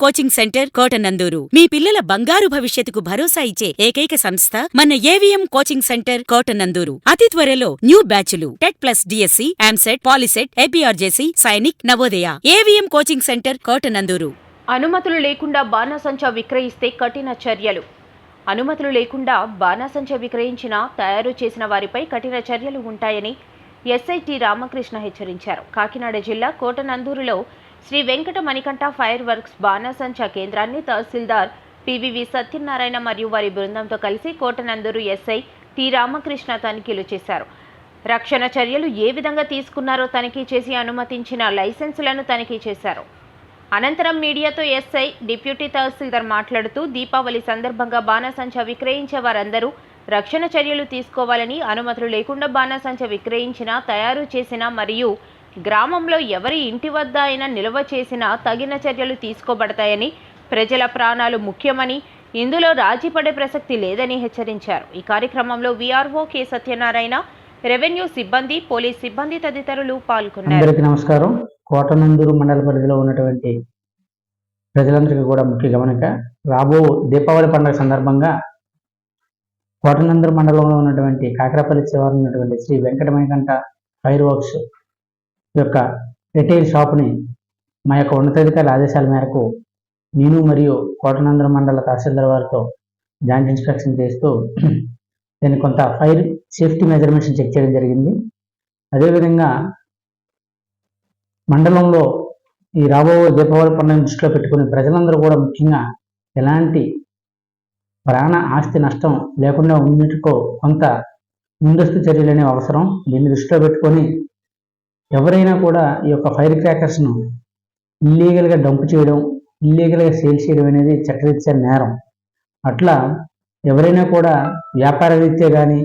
Coaching centre Kotananduru మీ పిల్లల బంగారు భవిష్యత్తుకు భరోసా ఇచ్చే ఏకైక సంస్థ మన ఏవిఎం కోచింగ్ సెంటర్ కోటనందూరు. అతి త్వరలో న్యూ బ్యాచ్లు TET plus DSC, EAMCET, POLYCET, APRJC, Sainik, Navodaya. AVM coaching centre Kotananduru. అనుమతులు లేకుండా బాణాసంచా విక్రయిస్తే కఠిన చర్యలు. అనుమతులు లేకుండా బాణాసంచా విక్రయించిన, తయారు చేసిన వారిపై కఠిన చర్యలు ఉంటాయని ఎస్ఐ టి రామకృష్ణ హెచ్చరించారు. కాకినాడ జిల్లా కోటనందూరులో శ్రీ వెంకట మణికంఠ ఫైర్ వర్క్స్ బాణాసంచా కేంద్రాన్ని తహసీల్దార్ పివివి సత్యనారాయణ మరియు వారి బృందంతో కలిసి కోటనందూరు ఎస్ఐ టి రామకృష్ణ తనిఖీలు చేశారు. రక్షణ చర్యలు ఏ విధంగా తీసుకున్నారో తనిఖీ చేసి అనుమతించిన లైసెన్సులను తనిఖీ చేశారు. అనంతరం మీడియాతో ఎస్ఐ డిప్యూటీ తహసీల్దార్ మాట్లాడుతూ, దీపావళి సందర్భంగా బాణాసంచా విక్రయించే వారందరూ రక్షణ చర్యలు తీసుకోవాలని, అనుమతులు లేకుండా బాణాసంచా విక్రయించిన, తయారు చేసిన మరియు గ్రామంలో ఎవరి ఇంటి వద్ద అయినా నిల్వ చేసినా తగిన చర్యలు తీసుకోబడతాయని, ప్రజల ప్రాణాలు ముఖ్యమని, ఇందులో రాజీ పడే ప్రసక్తి లేదని హెచ్చరించారు. ఈ కార్యక్రమంలో విఆర్ఓ కె సత్యనారాయణ, రెవెన్యూ సిబ్బంది, పోలీస్ సిబ్బంది తదితరులు పాల్గొన్నారు. నమస్కారం. కోటనందూరు మండల పరిధిలో ఉన్నటువంటి ప్రజలందరికీ కూడా ముఖ్య గమనిక, రాబో దీపావళి పండుగ సందర్భంగా కోటనందూరు మండలంలో ఉన్నటువంటి కాకరపల్లి చివరి ఉన్నటువంటి శ్రీ వెంకట మణికంఠ ఫైర్ వర్క్స్ యొక్క రిటైల్ షాప్ని మా యొక్క ఉన్నతాధికారుల ఆదేశాల మేరకు నేను మరియు కోటనందూరు మండల తహసీల్దార్ వారితో జాయింట్ ఇన్స్పెక్షన్ చేస్తూ దీన్ని కొంత ఫైర్ సేఫ్టీ మెజర్మెంట్స్ చెక్ చేయడం జరిగింది. అదేవిధంగా మండలంలో ఈ రాబో దీపావళి పండుగను దృష్టిలో పెట్టుకుని ప్రజలందరూ కూడా ముఖ్యంగా ఎలాంటి ప్రాణ ఆస్తి నష్టం లేకుండా ఉండేట్టుకో కొంత ముందస్తు చర్యలు అనేవి అవసరం. దీన్ని దృష్టిలో పెట్టుకొని ఎవరైనా కూడా ఈ యొక్క ఫైర్ క్రాకర్స్ను ఇల్లీగల్గా డంప్ చేయడం, ఇల్లీగల్గా సేల్ చేయడం అనేది చట్టరీత్యా నేరం. అట్లా ఎవరైనా కూడా వ్యాపార రీత్యా కానీ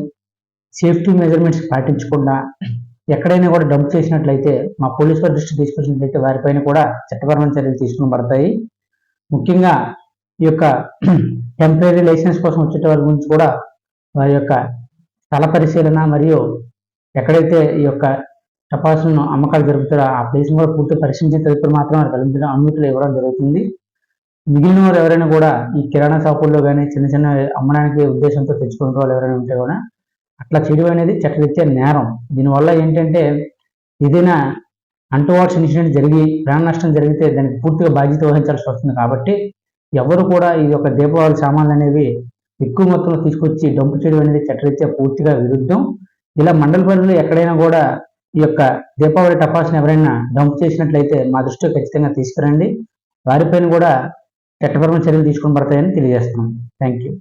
సేఫ్టీ మెజర్మెంట్స్ పాటించకుండా ఎక్కడైనా కూడా డంప్ చేసినట్లయితే మా పోలీసు వారి దృష్టి తీసుకొచ్చినట్లయితే వారిపైన కూడా చట్టపరమైన చర్యలు తీసుకునబడతాయి. ముఖ్యంగా ఈ యొక్క టెంపరీ లైసెన్స్ కోసం వచ్చే వారి గురించి కూడా వారి యొక్క స్థల పరిశీలన మరియు ఎక్కడైతే ఈ యొక్క టపాసులను అమ్మకాలు జరుగుతారో ఆ ప్లేస్ని కూడా పూర్తి పరిశీలించిన తదుపరి మాత్రం వారికి కలిగిన అనుమతులు ఇవ్వడం జరుగుతుంది. మిగిలిన వారు ఎవరైనా కూడా ఈ కిరాణా షాపుల్లో కానీ చిన్న చిన్న అమ్మడానికి ఉద్దేశంతో తెచ్చుకునే వాళ్ళు ఎవరైనా ఉంటే కూడా అట్లా చేయడం అనేది చట్టరీత్యా నేరం. దీనివల్ల ఏంటంటే ఏదైనా అంటువార్డ్స్ ఇన్సిడెంట్ జరిగి ప్రాణ నష్టం జరిగితే దానికి పూర్తిగా బాధ్యత వహించాల్సి వస్తుంది. కాబట్టి ఎవరు కూడా ఈ యొక్క దీపావళి సామాన్లు అనేవి ఎక్కువ మొత్తంలో తీసుకొచ్చి డంపు చేయడం అనేది చట్టరీత్యా పూర్తిగా విరుద్ధం. ఇలా మండల పరిధిలో ఎక్కడైనా కూడా ఈ యొక్క దీపావళి టపాసుని ఎవరైనా డంప్ చేసినట్లయితే మా దృష్టిలో ఖచ్చితంగా తీసుకురండి. వారిపైన కూడా చట్టపరమైన చర్యలు తీసుకుని పడతాయని తెలియజేస్తున్నాం. Thank you.